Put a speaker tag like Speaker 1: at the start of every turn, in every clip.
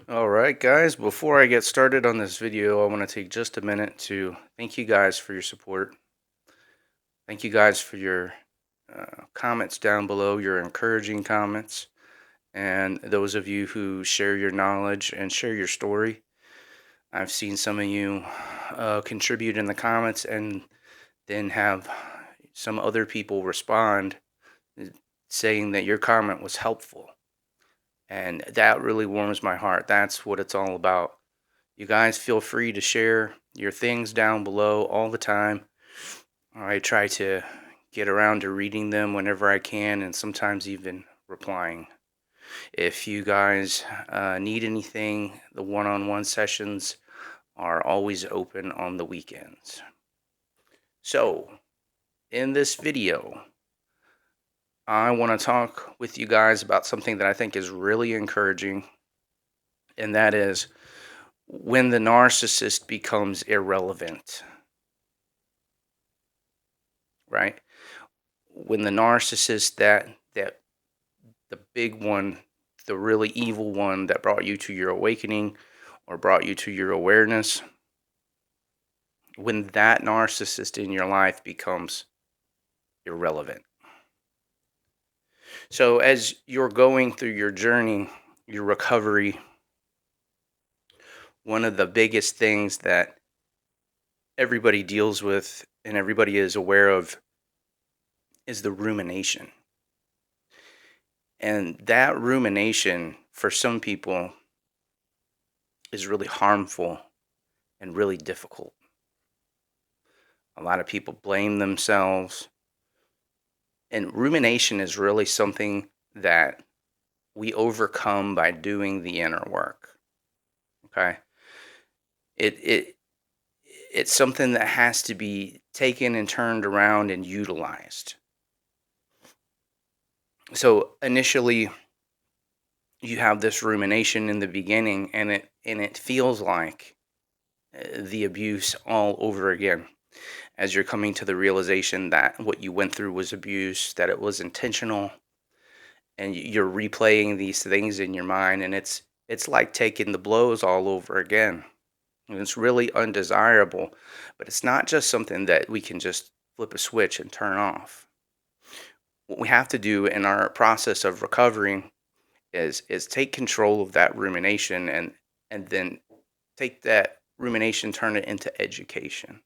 Speaker 1: All right, guys, before I get started on this video, I want to take just a minute to thank you guys for your support. Thank you guys for your comments down below, your encouraging comments, and those of you who share your knowledge and share your story. I've seen some of you contribute in the comments and then have some other people respond uh, saying that your comment was helpful. And that really warms my heart. That's what it's all about. You guys feel free to share your things down below all the time. I try to get around to reading them whenever I can and sometimes even replying. If you guys need anything, the one-on-one sessions are always open on the weekends. So, in this video, I want to talk with you guys about something that I think is really encouraging, and that is when the narcissist becomes irrelevant, right? When the narcissist, that the big one, the really evil one that brought you to your awakening or brought you to your awareness, when that narcissist in your life becomes irrelevant. So as you're going through your journey, your recovery, one of the biggest things that everybody deals with and everybody is aware of is the rumination. And that rumination, for some people, is really harmful and really difficult. A lot of people blame themselves. And rumination is really something that we overcome by doing the inner work. Okay? It's something that has to be taken and turned around and utilized. So initially you have this rumination in the beginning, and it feels like the abuse all over again, as you're coming to the realization that what you went through was abuse, that it was intentional, and you're replaying these things in your mind, and it's like taking the blows all over again. And it's really undesirable, but it's not just something that we can just flip a switch and turn off. What we have to do in our process of recovering is take control of that rumination, and then take that rumination, turn it into education.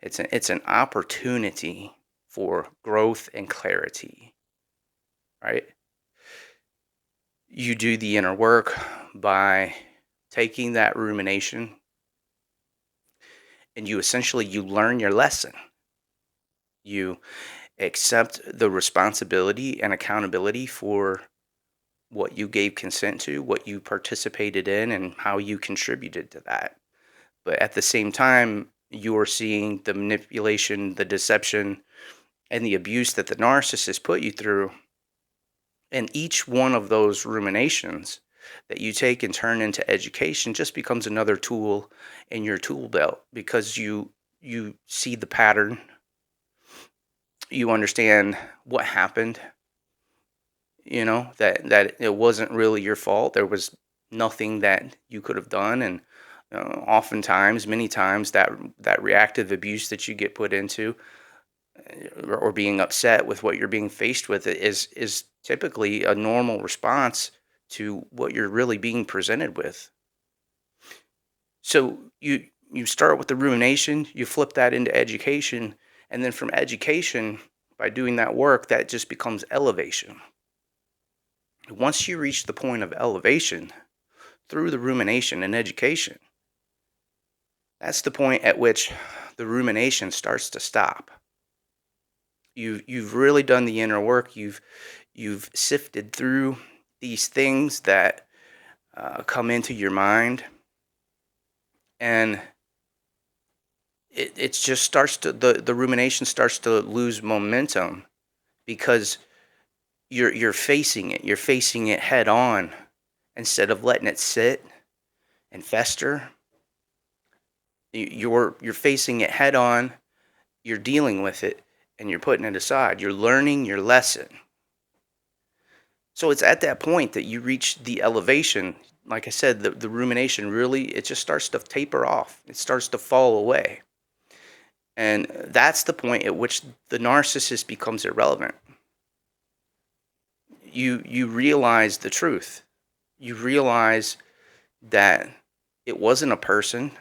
Speaker 1: It's an opportunity for growth and clarity, right? You do the inner work by taking that rumination, and you learn your lesson. You accept the responsibility and accountability for what you gave consent to, what you participated in, and how you contributed to that. But at the same time, you're seeing the manipulation, the deception, and the abuse that the narcissist put you through. And each one of those ruminations that you take and turn into education just becomes another tool in your tool belt, because you see the pattern, you understand what happened, that it wasn't really your fault. There was nothing that you could have done. And oftentimes, many times, that reactive abuse that you get put into, or being upset with what you're being faced with, is typically a normal response to what you're really being presented with. So you start with the rumination, you flip that into education, and then from education, by doing that work, that just becomes elevation. Once you reach the point of elevation through the rumination and education, that's the point at which the rumination starts to stop. You've really done the inner work. You've sifted through these things that come into your mind, and it just starts to the rumination starts to lose momentum, because you're facing it. You're facing it head on instead of letting it sit and fester. You're facing it head on. You're dealing with it, and you're putting it aside. You're learning your lesson. So it's at that point that you reach the elevation. like I said, the rumination really, it just starts to taper off. It starts to fall away. And that's the point at which the narcissist becomes irrelevant. You realize the truth. You realize that it wasn't a person.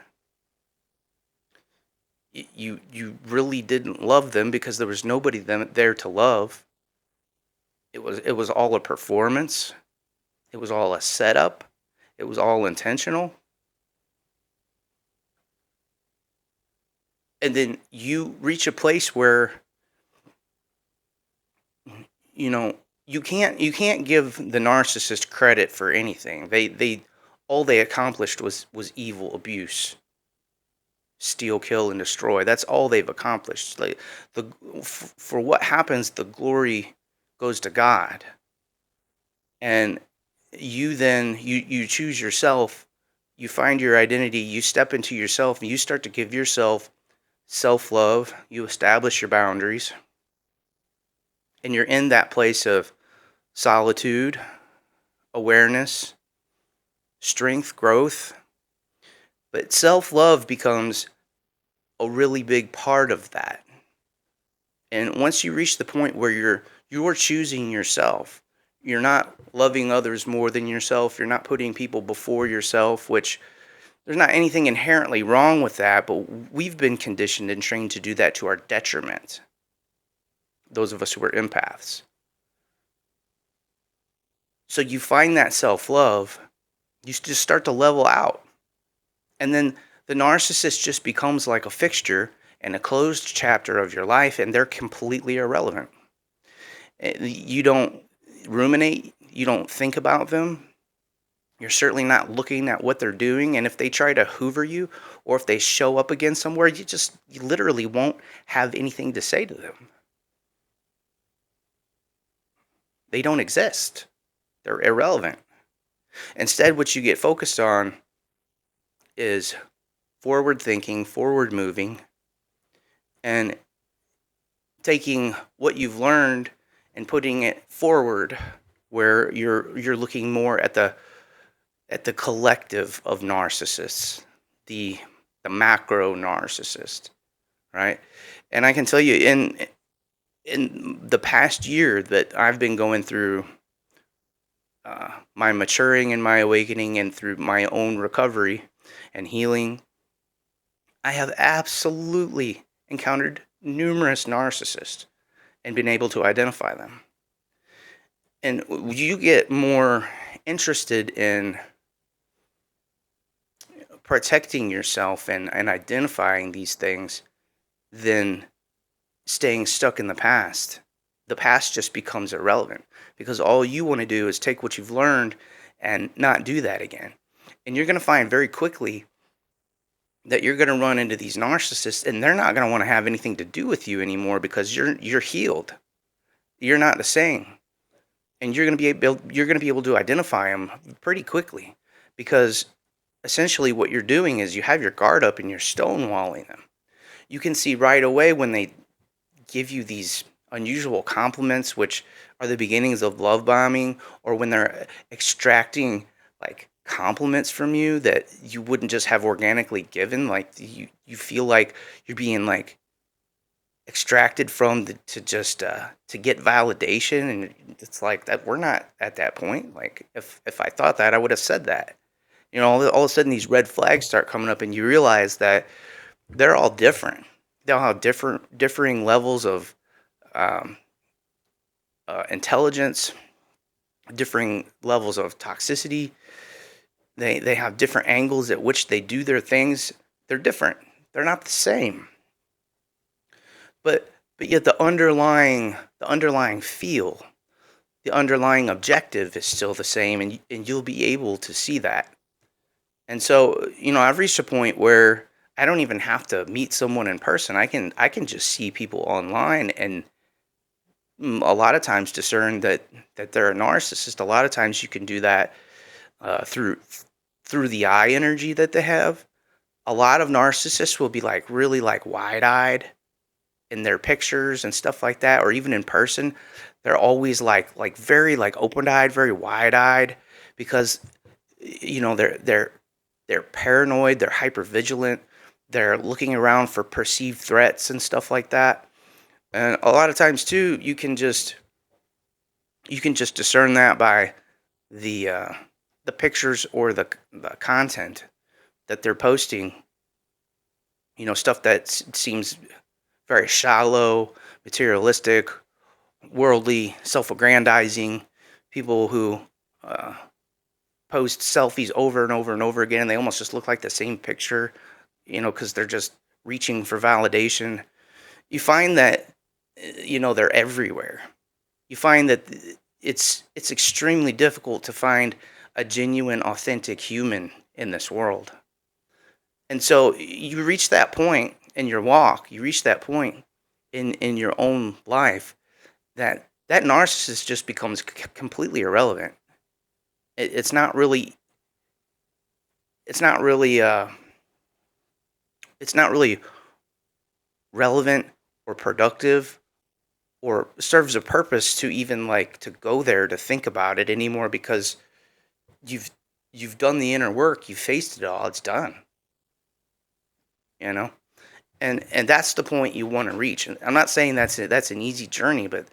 Speaker 1: You really didn't love them because there was nobody there to love. It was all a performance. It was all a setup. It was all intentional. And then you reach a place where you know you can't give the narcissist credit for anything. They all they accomplished was evil, abuse, steal, kill, and destroy. That's all they've accomplished. Like the for what happens, the glory goes to God, and you choose yourself. You find your identity. You step into yourself, and you start to give yourself self love. You establish your boundaries, and you're in that place of solitude, awareness, strength, growth. But self love becomes a really big part of that. And once you reach the point where you're choosing yourself, you're not loving others more than yourself, you're not putting people before yourself, which there's not anything inherently wrong with that, but we've been conditioned and trained to do that to our detriment. Those of us who are empaths. So you find that self-love, you just start to level out. And then the narcissist just becomes like a fixture in a closed chapter of your life, and they're completely irrelevant. You don't ruminate, you don't think about them. You're certainly not looking at what they're doing, and if they try to hoover you, or if they show up again somewhere, you literally won't have anything to say to them. They don't exist. They're irrelevant. Instead, what you get focused on is forward thinking, forward moving, and taking what you've learned and putting it forward, where you're looking more at the collective of narcissists, the macro narcissist, right? And I can tell you, in the past year that I've been going through my maturing and my awakening, and through my own recovery and healing, I have absolutely encountered numerous narcissists and been able to identify them. And you get more interested in protecting yourself and identifying these things than staying stuck in the past. The past just becomes irrelevant because all you want to do is take what you've learned and not do that again. And you're going to find very quickly that you're going to run into these narcissists, and they're not going to want to have anything to do with you anymore because you're healed. You're not the same. And you're going to be able to identify them pretty quickly, because essentially what you're doing is you have your guard up and you're stonewalling them. You can see right away when they give you these unusual compliments, which are the beginnings of love bombing, or when they're extracting like compliments from you that you wouldn't just have organically given. Like you feel like you're being like extracted from to just to get validation, and it's like that we're not at that point. Like if I thought that, I would have said that. All of a sudden these red flags start coming up, and you realize that they're all different. They all have differing levels of intelligence, differing levels of toxicity. They have different angles at which they do their things. They're different. They're not the same. But yet the underlying feel, the underlying objective is still the same, and you'll be able to see that. And so, I've reached a point where I don't even have to meet someone in person. I can just see people online, and a lot of times discern that they're a narcissist. A lot of times you can do that through the eye energy that they have. A lot of narcissists will be like really like wide-eyed in their pictures and stuff like that, or even in person. They're always like very like open-eyed, very wide-eyed, because they're paranoid, they're hyper vigilant, they're looking around for perceived threats and stuff like that. And a lot of times too, you can just discern that by the uh, the pictures or the content that they're posting. Stuff that seems very shallow, materialistic, worldly, self-aggrandizing. People who uh, post selfies over and over and over again. They almost just look like the same picture, because they're just reaching for validation. You find that they're everywhere. You find that it's extremely difficult to find a genuine, authentic human in this world. And so you reach that point in your walk, you reach that point in your own life that narcissist just becomes completely irrelevant. It's not really it's not really it's not really relevant or productive or serves a purpose to even like to go there to think about it anymore, because you've you've done the inner work, you've faced it all, it's done, you know? And that's the point you want to reach. And I'm not saying that's an easy journey, but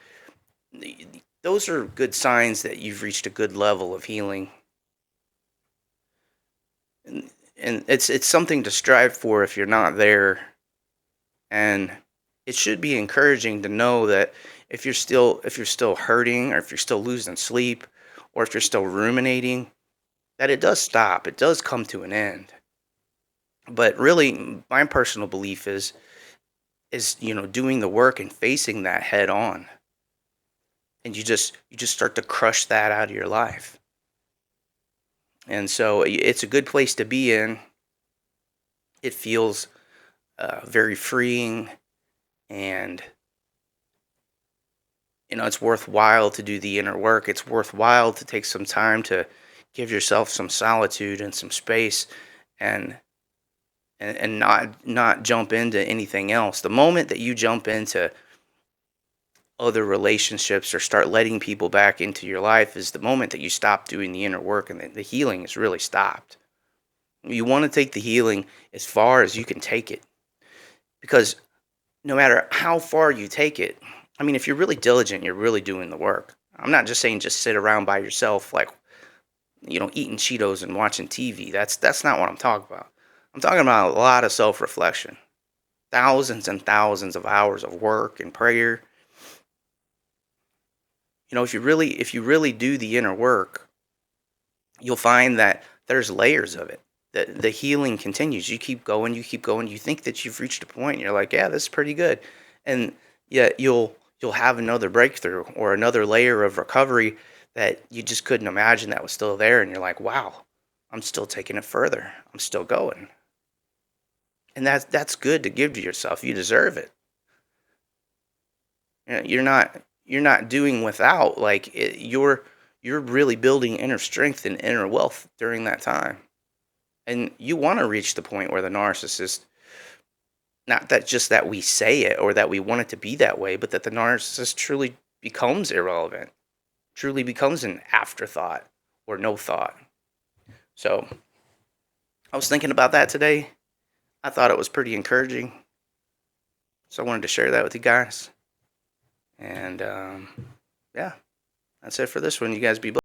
Speaker 1: those are good signs that you've reached a good level of healing. And it's something to strive for if you're not there. And it should be encouraging to know that if you're still hurting, or if you're still losing sleep, or if you're still ruminating, that it does stop. It does come to an end. But really, my personal belief is doing the work and facing that head on, and you just start to crush that out of your life. And so it's a good place to be in. It feels very freeing, and it's worthwhile to do the inner work. It's worthwhile to take some time to give yourself some solitude and some space, and not jump into anything else. The moment that you jump into other relationships or start letting people back into your life is the moment that you stop doing the inner work, and the healing is really stopped. You want to take the healing as far as you can take it, because no matter how far you take it, I mean, if you're really diligent, you're really doing the work. I'm not just saying just sit around by yourself, like, eating Cheetos and watching TV. That's not what I'm talking about. I'm talking about a lot of self-reflection, thousands and thousands of hours of work and prayer. If you really do the inner work, you'll find that there's layers of it. The healing continues. You keep going, you keep going. You think that you've reached a point, and you're like, yeah, this is pretty good. And yet you'll have another breakthrough or another layer of recovery that you just couldn't imagine that was still there, and you're like, wow, I'm still taking it further. I'm still going. And that's good to give to yourself. You deserve it. You're not doing without. Like you're really building inner strength and inner wealth during that time. And you want to reach the point where the narcissist, not that just that we say it or that we want it to be that way, but that the narcissist truly becomes irrelevant, truly becomes an afterthought or no thought. So I was thinking about that today. I thought it was pretty encouraging. So I wanted to share that with you guys. And yeah, that's it for this one. You guys be blessed.